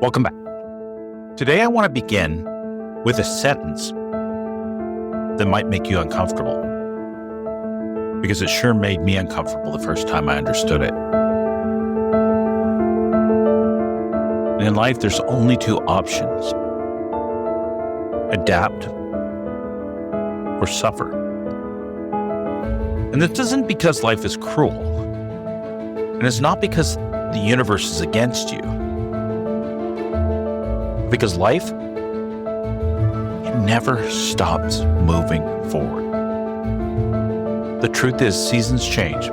Welcome back. Today, I want to begin with a sentence that might make you uncomfortable, because it sure made me uncomfortable the first time I understood it. In life, there's only two options: adapt or suffer. And this isn't because life is cruel, and it's not because the universe is against you. Because life, it never stops moving forward. The truth is, seasons change,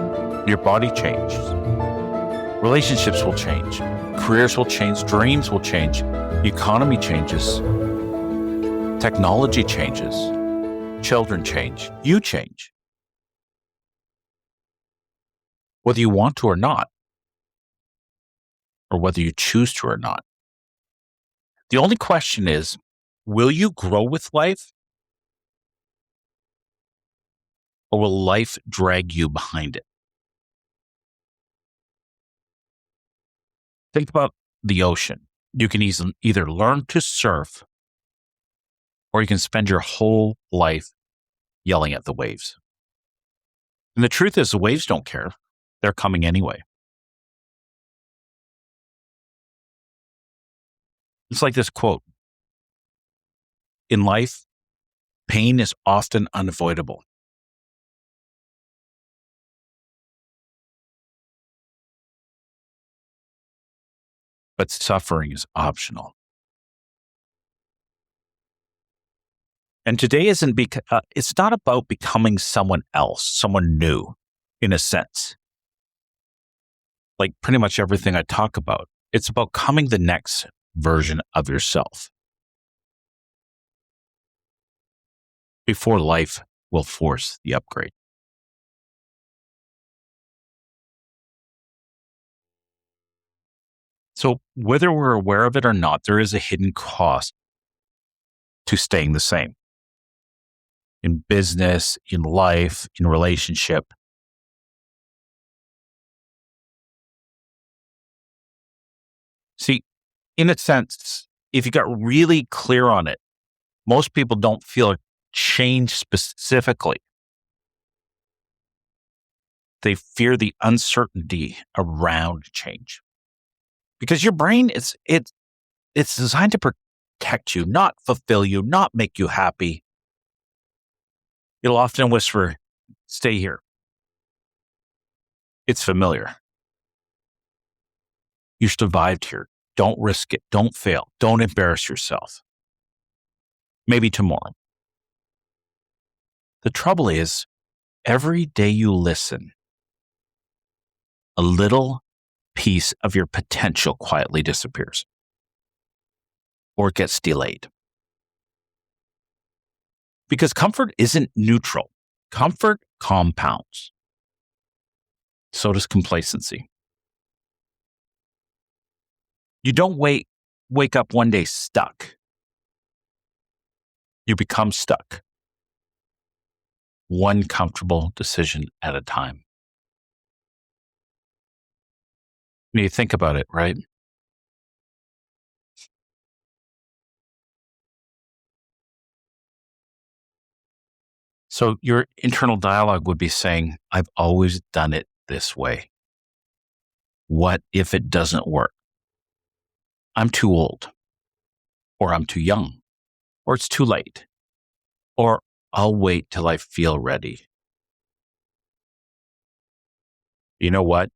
your body changes, relationships will change, careers will change, dreams will change, the economy changes, technology changes, children change, you change. Whether you want to or not, or whether you choose to or not. The only question is, will you grow with life? Or will life drag you behind it? Think about the ocean. You can either learn to surf, or you can spend your whole life yelling at the waves. And the truth is, the waves don't care. They're coming anyway. It's like this quote: in life, pain is often unavoidable. But suffering is optional. And today it's not about becoming someone else, someone new, in a sense. Like pretty much everything I talk about, it's about becoming the next version of yourself before life will force the upgrade. So whether we're aware of it or not, there is a hidden cost to staying the same. In business, in life, in relationship. See, in a sense, if you got really clear on it, most people don't feel a change specifically. They fear the uncertainty around change. Because your brain it's designed to protect you, not fulfill you, not make you happy. It'll often whisper, stay here. It's familiar. You survived here. Don't risk it. Don't fail. Don't embarrass yourself. Maybe tomorrow. The trouble is, every day you listen, a little piece of your potential quietly disappears or gets delayed. Because comfort isn't neutral. Comfort compounds. So does complacency. You don't wake up one day stuck. You become stuck. One comfortable decision at a time. When you think about it, right? So your internal dialogue would be saying, I've always done it this way. What if it doesn't work? I'm too old, or I'm too young, or it's too late, or I'll wait till I feel ready. You know what?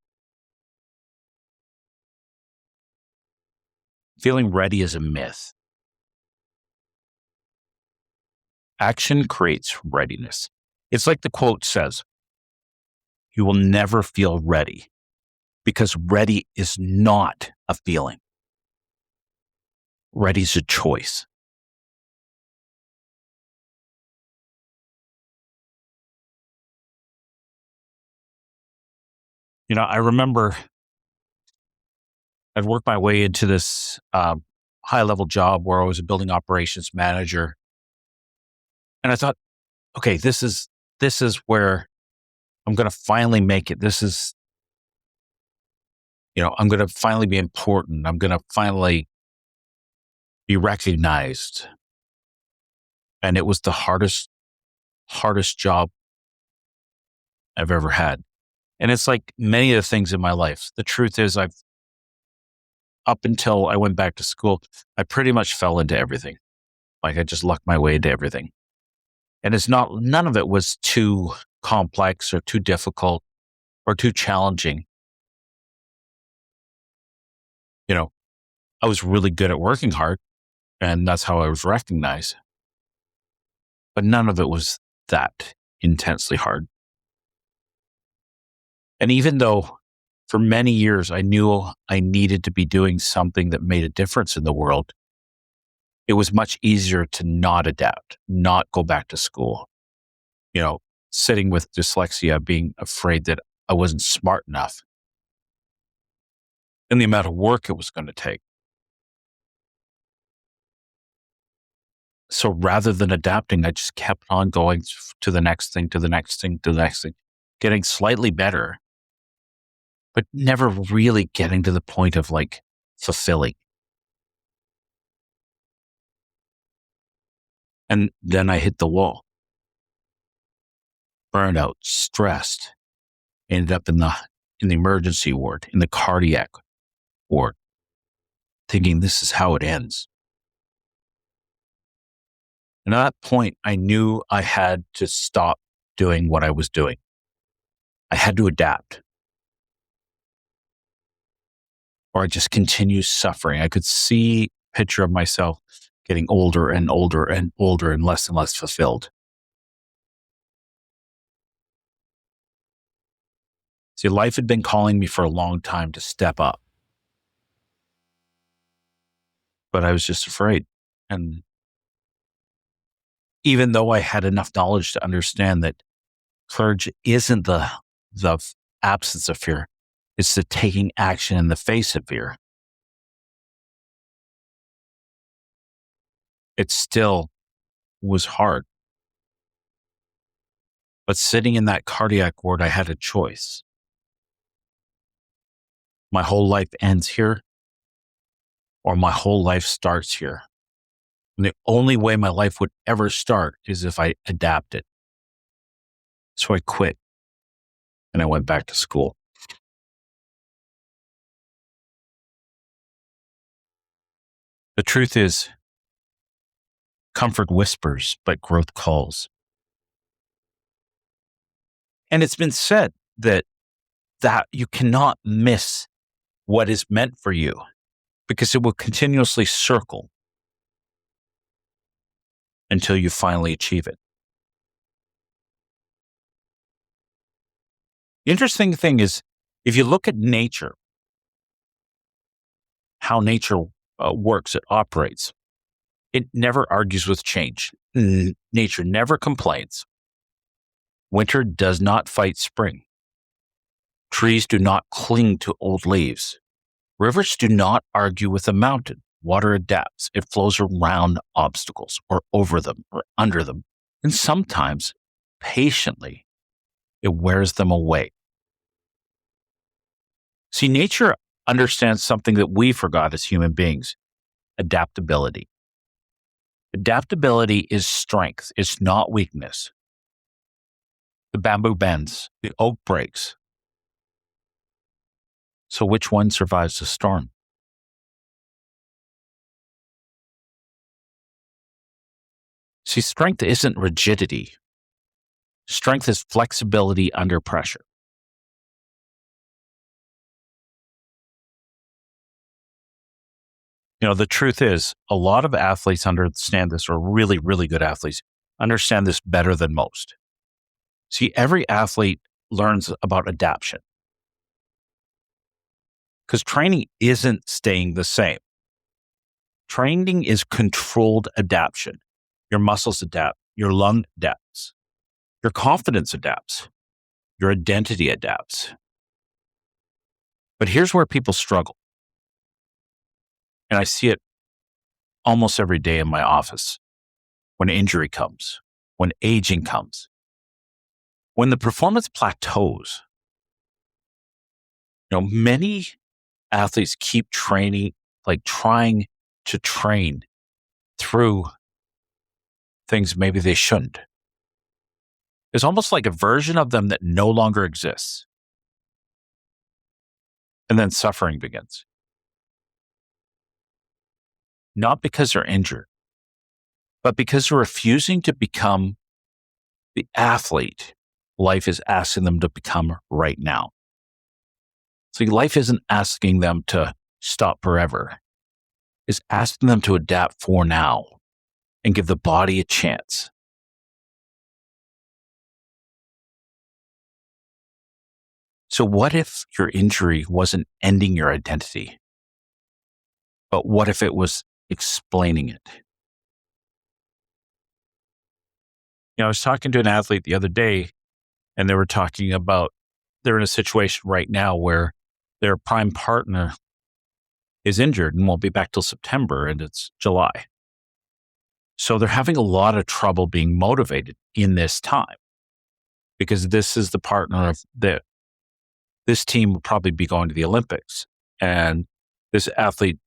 Feeling ready is a myth. Action creates readiness. It's like the quote says, you will never feel ready because ready is not a feeling. Ready is a choice. You know, I remember I'd worked my way into this high-level job where I was a building operations manager. And I thought, okay, this is where I'm going to finally make it. This is, I'm going to finally be important. I'm going to finally be recognized. And it was the hardest job I've ever had. And it's like many of the things in my life. The truth is, up until I went back to school, I pretty much fell into everything. Like I just lucked my way into everything. And none of it was too complex or too difficult or too challenging. You know, I was really good at working hard, and that's how I was recognized. But none of it was that intensely hard. And even though for many years I knew I needed to be doing something that made a difference in the world, it was much easier to not adapt, not go back to school. Sitting with dyslexia, being afraid that I wasn't smart enough and the amount of work it was going to take. So rather than adapting, I just kept on going to the next thing, to the next thing, to the next thing, getting slightly better, but never really getting to the point of like fulfilling. And then I hit the wall, burned out, stressed, ended up in the emergency ward, in the cardiac ward, thinking this is how it ends. And at that point, I knew I had to stop doing what I was doing. I had to adapt, or I just continue suffering. I could see a picture of myself getting older and older and older and less fulfilled. See, life had been calling me for a long time to step up, but I was just afraid. And even though I had enough knowledge to understand that courage isn't the absence of fear, it's the taking action in the face of fear, it still was hard. But sitting in that cardiac ward, I had a choice. My whole life ends here, or my whole life starts here. And the only way my life would ever start is if I adapted. So I quit and I went back to school. The truth is, comfort whispers, but growth calls. And it's been said that you cannot miss what is meant for you because it will continuously circle until you finally achieve it. The interesting thing is, if you look at nature, how nature works, it operates, it never argues with change. Nature never complains. Winter does not fight spring. Trees do not cling to old leaves. Rivers do not argue with a mountain. Water adapts. It flows around obstacles or over them or under them. And sometimes, patiently, it wears them away. See, nature understands something that we forgot as human beings: adaptability. Adaptability is strength. It's not weakness. The bamboo bends. The oak breaks. So which one survives the storm? See, strength isn't rigidity. Strength is flexibility under pressure. The truth is, a lot of athletes understand this, or really, really good athletes understand this better than most. See, every athlete learns about adaptation because training isn't staying the same. Training is controlled adaptation. Your muscles adapt, your lung adapts, your confidence adapts, your identity adapts. But here's where people struggle. And I see it almost every day in my office: when injury comes, when aging comes, when the performance plateaus. Many athletes keep training, like trying to train through things maybe they shouldn't. It's almost like a version of them that no longer exists. And then suffering begins. Not because they're injured, but because they're refusing to become the athlete life is asking them to become right now. So life isn't asking them to stop forever. It's asking them to adapt for now and give the body a chance. So what if your injury wasn't ending your identity? But what if it was explaining it? I was talking to an athlete the other day, and they were talking about they're in a situation right now where their prime partner is injured and won't be back till September, and it's July. So they're having a lot of trouble being motivated in this time because this is the partner of this team will probably be going to the Olympics. And this athlete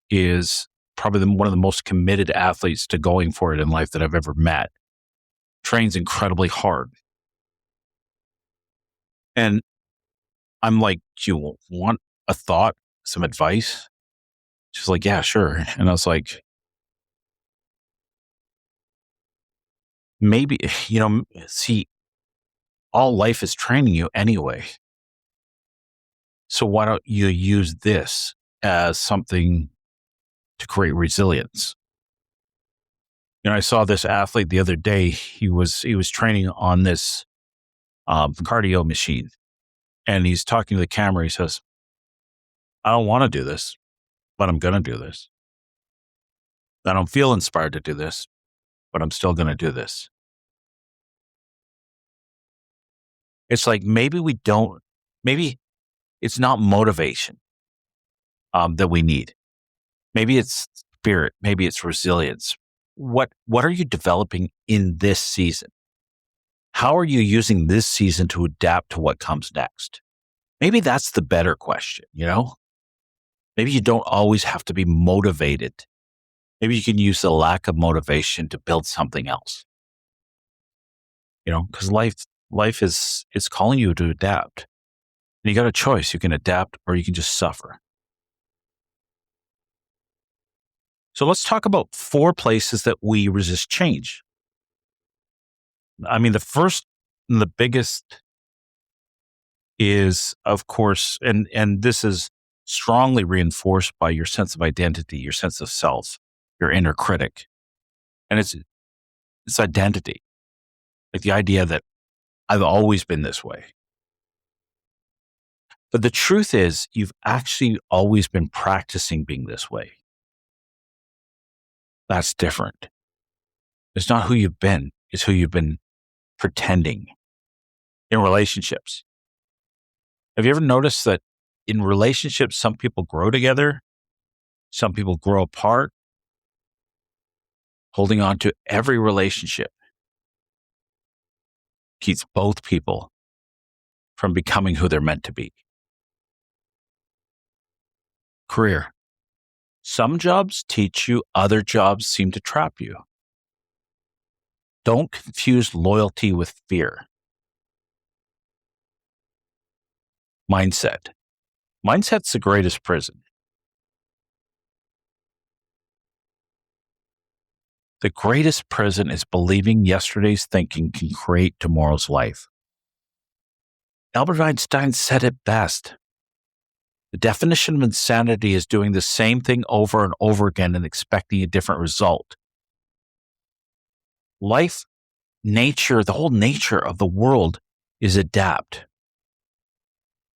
is probably one of the most committed athletes to going for it in life that I've ever met. Trains incredibly hard. And I'm like, do you want a thought, some advice? She's like, yeah, sure. And I was like, maybe, see, all life is training you anyway. So why don't you use this as something to create resilience? I saw this athlete the other day. He was training on this cardio machine, and he's talking to the camera. He says, I don't want to do this, but I'm going to do this. I don't feel inspired to do this, but I'm still going to do this. It's like maybe it's not motivation that we need. Maybe it's spirit. Maybe it's resilience. What are you developing in this season? How are you using this season to adapt to what comes next? Maybe that's the better question, Maybe you don't always have to be motivated. Maybe you can use the lack of motivation to build something else. Because life is calling you to adapt. And you got a choice. You can adapt or you can just suffer. So let's talk about 4 places that we resist change. I mean, the first and the biggest is, of course, and this is strongly reinforced by your sense of identity, your sense of self, your inner critic. And it's identity. Like the idea that I've always been this way. But the truth is, you've actually always been practicing being this way. That's different. It's not who you've been. It's who you've been pretending in relationships. Have you ever noticed that in relationships, some people grow together, some people grow apart, holding on to every relationship keeps both people from becoming who they're meant to be. Career. Some jobs teach you, other jobs seem to trap you. Don't confuse loyalty with fear. Mindset. Mindset's the greatest prison. The greatest prison is believing yesterday's thinking can create tomorrow's life. Albert Einstein said it best. The definition of insanity is doing the same thing over and over again and expecting a different result. Life, nature, the whole nature of the world is adapt.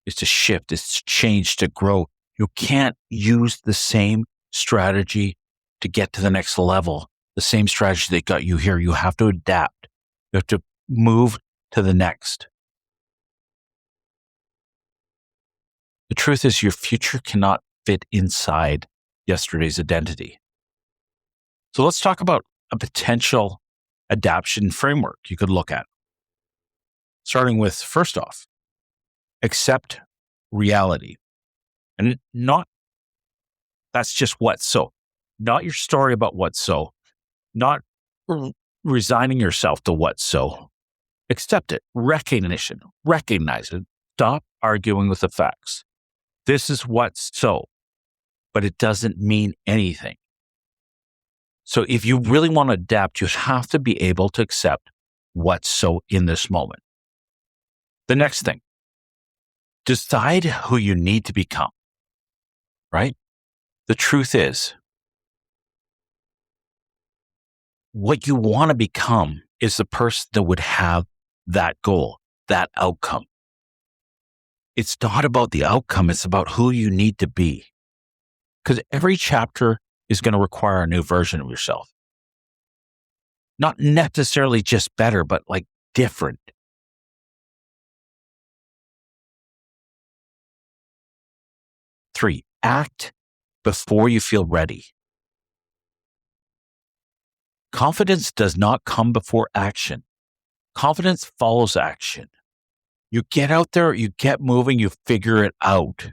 Is to shift, is to change, to grow. You can't use the same strategy to get to the next level, the same strategy that got you here. You have to adapt. You have to move to the next. The truth is your future cannot fit inside yesterday's identity. So let's talk about a potential adaptation framework you could look at. Starting with, first off, accept reality. And that's just what's so. Not your story about what's so. not r- resigning yourself to what's so. Accept it. Recognition. Recognize it. Stop arguing with the facts. This is what's so, but it doesn't mean anything. So if you really want to adapt, you have to be able to accept what's so in this moment. The next thing, decide who you need to become, right? The truth is, what you want to become is the person that would have that goal, that outcome. It's not about the outcome. It's about who you need to be. Because every chapter is going to require a new version of yourself. Not necessarily just better, but like different. Three, act before you feel ready. Confidence does not come before action. Confidence follows action. You get out there, you get moving, you figure it out.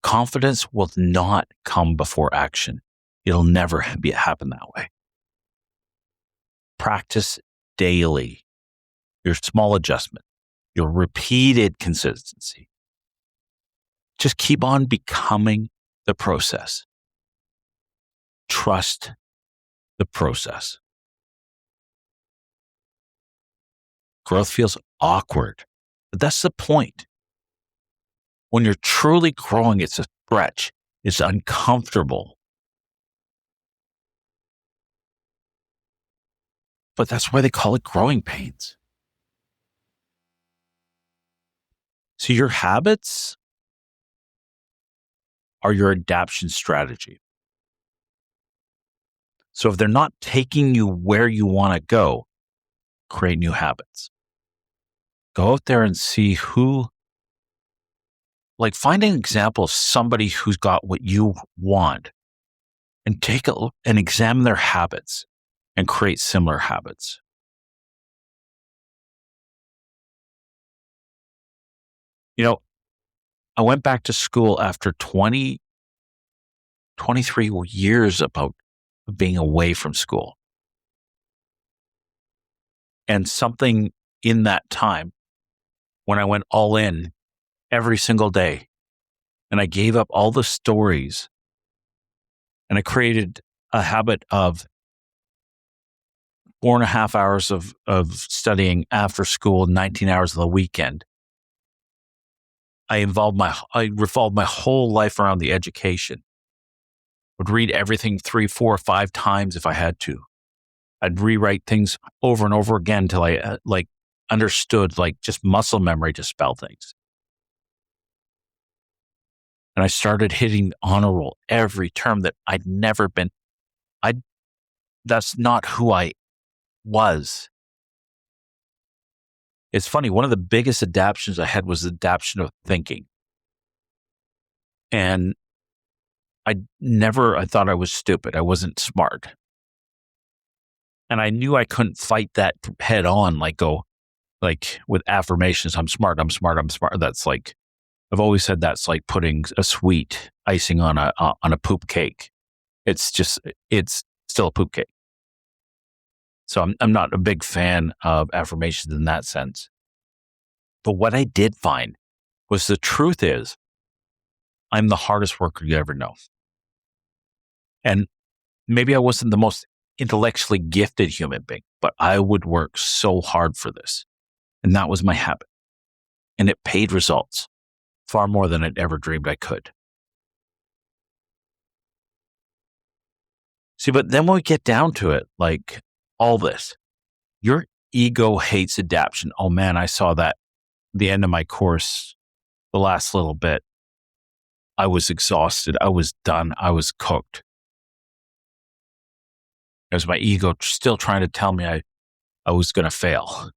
Confidence will not come before action. It'll never happen that way. Practice daily. Your small adjustment, your repeated consistency. Just keep on becoming the process. Trust the process. Growth feels awkward, but that's the point. When you're truly growing, it's a stretch. It's uncomfortable. But that's why they call it growing pains. So your habits are your adaptation strategy. So if they're not taking you where you want to go, create new habits. Go out there and see find an example of somebody who's got what you want and take a look and examine their habits and create similar habits. I went back to school after 23 years about being away from school. And something in that time when I went all in every single day and I gave up all the stories and I created a habit of 4.5 hours of studying after school, 19 hours of the weekend. I revolved my whole life around the education. Would read everything 3, 4, 5 times if I had to. I'd rewrite things over and over again till I understood, just muscle memory to spell things. And I started hitting honor roll every term that I'd never been. That's not who I was. It's funny. One of the biggest adaptations I had was the adaptation of thinking. And I thought I was stupid. I wasn't smart. And I knew I couldn't fight that head on, with affirmations. I'm smart. I'm smart. I'm smart. That's I've always said that's like putting a sweet icing on a poop cake. It's still a poop cake. So I'm not a big fan of affirmations in that sense. But what I did find was the truth is I'm the hardest worker you ever know. And maybe I wasn't the most intellectually gifted human being, but I would work so hard for this. And that was my habit. And it paid results far more than I'd ever dreamed I could. See, but then when we get down to it, all this, your ego hates adaptation. Oh man, I saw that the end of my course, the last little bit. I was exhausted. I was done. I was cooked. It was my ego still trying to tell me I was going to fail.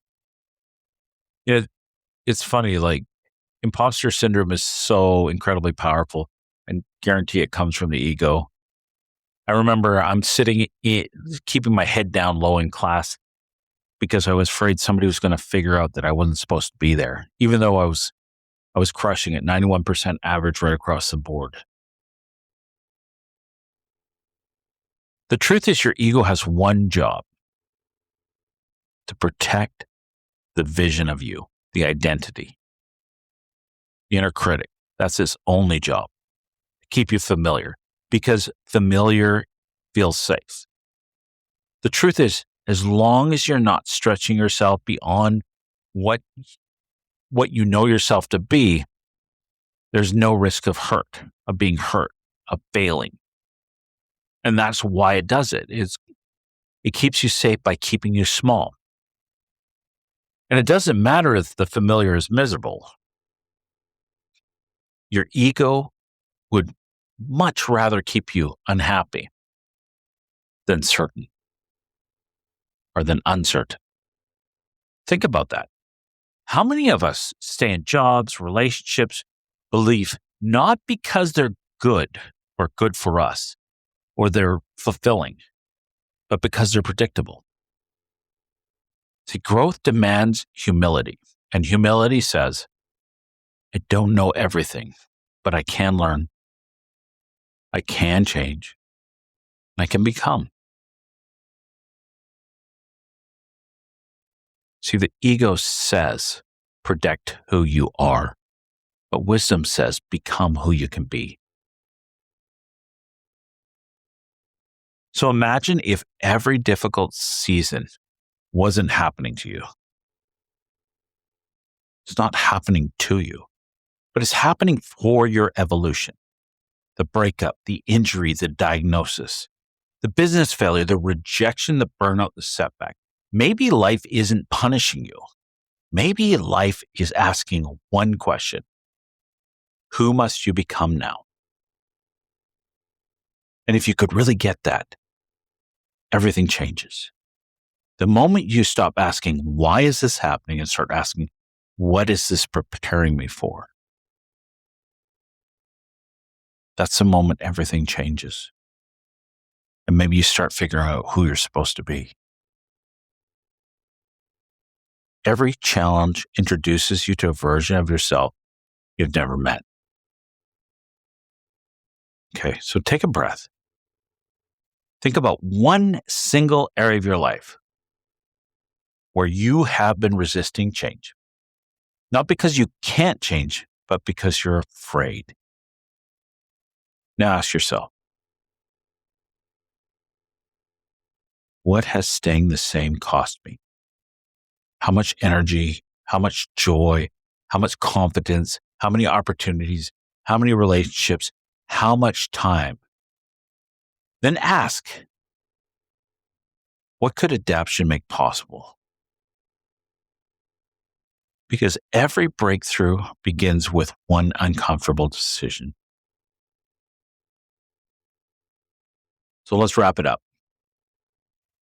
It's funny, imposter syndrome is so incredibly powerful, and guarantee it comes from the ego. I remember I'm sitting, keeping my head down low in class because I was afraid somebody was going to figure out that I wasn't supposed to be there, even though I was crushing it, 91% average right across the board. The truth is, your ego has one job: to protect the vision of you, the identity, the inner critic. That's its only job, to keep you familiar, because familiar feels safe. The truth is, as long as you're not stretching yourself beyond what you know yourself to be, there's no risk of being hurt, of failing. And that's why it does it. It keeps you safe by keeping you small. And it doesn't matter if the familiar is miserable. Your ego would much rather keep you unhappy than certain or than uncertain. Think about that. How many of us stay in jobs, relationships, belief, not because they're good or good for us or they're fulfilling, but because they're predictable? See, growth demands humility, and humility says, I don't know everything, but I can learn, I can change, and I can become. See, the ego says, predict who you are, but wisdom says, become who you can be. So imagine if every difficult season wasn't happening to you. It's not happening to you, but it's happening for your evolution. The breakup, the injury, the diagnosis, the business failure, the rejection, the burnout, the setback. Maybe life isn't punishing you. Maybe life is asking one question: who must you become now? And if you could really get that, everything changes. The moment you stop asking, why is this happening, and start asking, what is this preparing me for? That's the moment everything changes. And maybe you start figuring out who you're supposed to be. Every challenge introduces you to a version of yourself you've never met. Okay, so take a breath. Think about one single area of your life where you have been resisting change. Not because you can't change, but because you're afraid. Now ask yourself, what has staying the same cost me? How much energy, how much joy, how much confidence, how many opportunities, how many relationships, how much time? Then ask, what could adaptation make possible? Because every breakthrough begins with one uncomfortable decision. So let's wrap it up.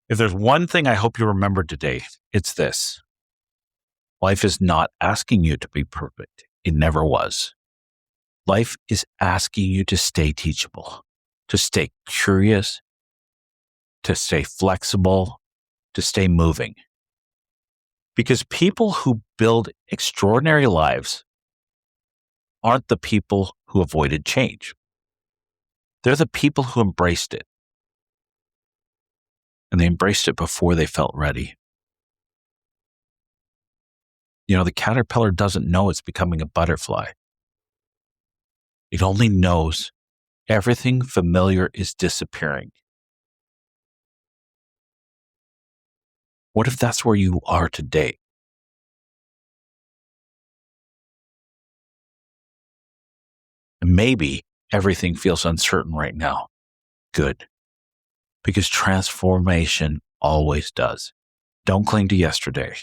If there's one thing I hope you remember today, it's this: life is not asking you to be perfect. It never was. Life is asking you to stay teachable, to stay curious, to stay flexible, to stay moving. Because people who build extraordinary lives aren't the people who avoided change. They're the people who embraced it. And they embraced it before they felt ready. You know, the caterpillar doesn't know it's becoming a butterfly. It only knows everything familiar is disappearing. What if that's where you are today? And maybe everything feels uncertain right now. Good. Because transformation always does. Don't cling to yesterday.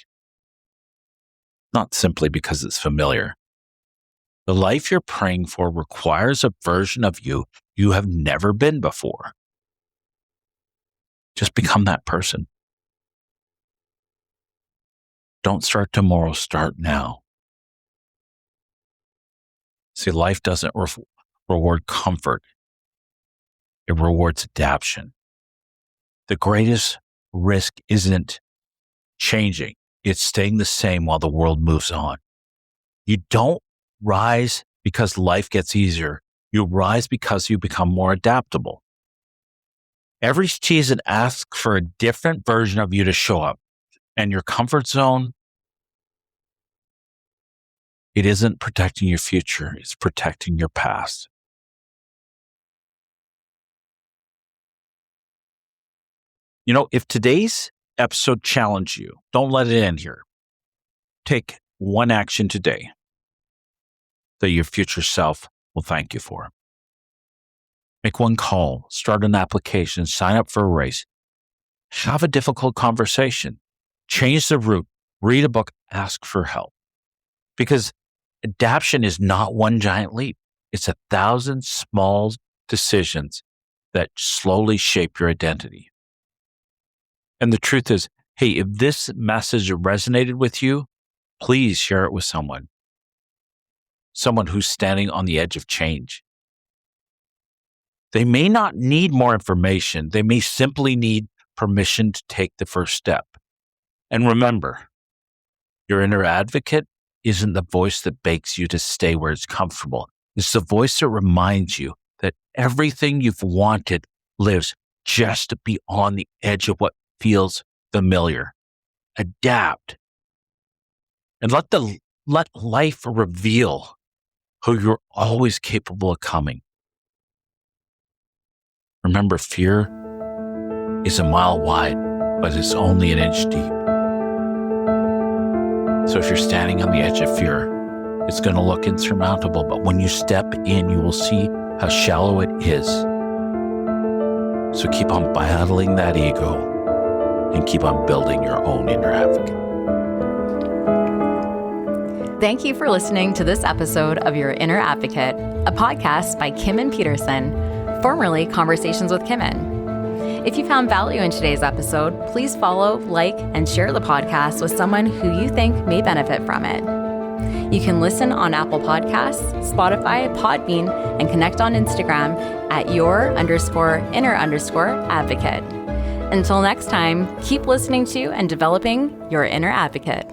Not simply because it's familiar. The life you're praying for requires a version of you you have never been before. Just become that person. Don't start tomorrow, start now. See, life doesn't reward comfort. It rewards adaptation. The greatest risk isn't changing. It's staying the same while the world moves on. You don't rise because life gets easier. You rise because you become more adaptable. Every season asks for a different version of you to show up. And your comfort zone, it isn't protecting your future, it's protecting your past. If today's episode challenged you, don't let it end here. Take one action today that your future self will thank you for. Make one call, start an application, sign up for a race, have a difficult conversation, change the route, read a book, ask for help. Because adaptation is not one giant leap. It's 1,000 small decisions that slowly shape your identity. And the truth is, hey, if this message resonated with you, please share it with someone who's standing on the edge of change. They may not need more information. They may simply need permission to take the first step. And remember, your inner advocate isn't the voice that begs you to stay where it's comfortable. It's the voice that reminds you that everything you've wanted lives just beyond the edge of what feels familiar. Adapt. And let life reveal who you're always capable of becoming. Remember, fear is a mile wide, but it's only an inch deep. So if you're standing on the edge of fear, it's going to look insurmountable, but when you step in, you will see how shallow it is. So keep on battling that ego and keep on building your own inner advocate. Thank you for listening to this episode of Your Inner Advocate, a podcast by Kimen Peterson, formerly Conversations with Kimen. If you found value in today's episode, please follow, like, and share the podcast with someone who you think may benefit from it. You can listen on Apple Podcasts, Spotify, Podbean, and connect on Instagram at your_inner_advocate. Until next time, keep listening to and developing your inner advocate.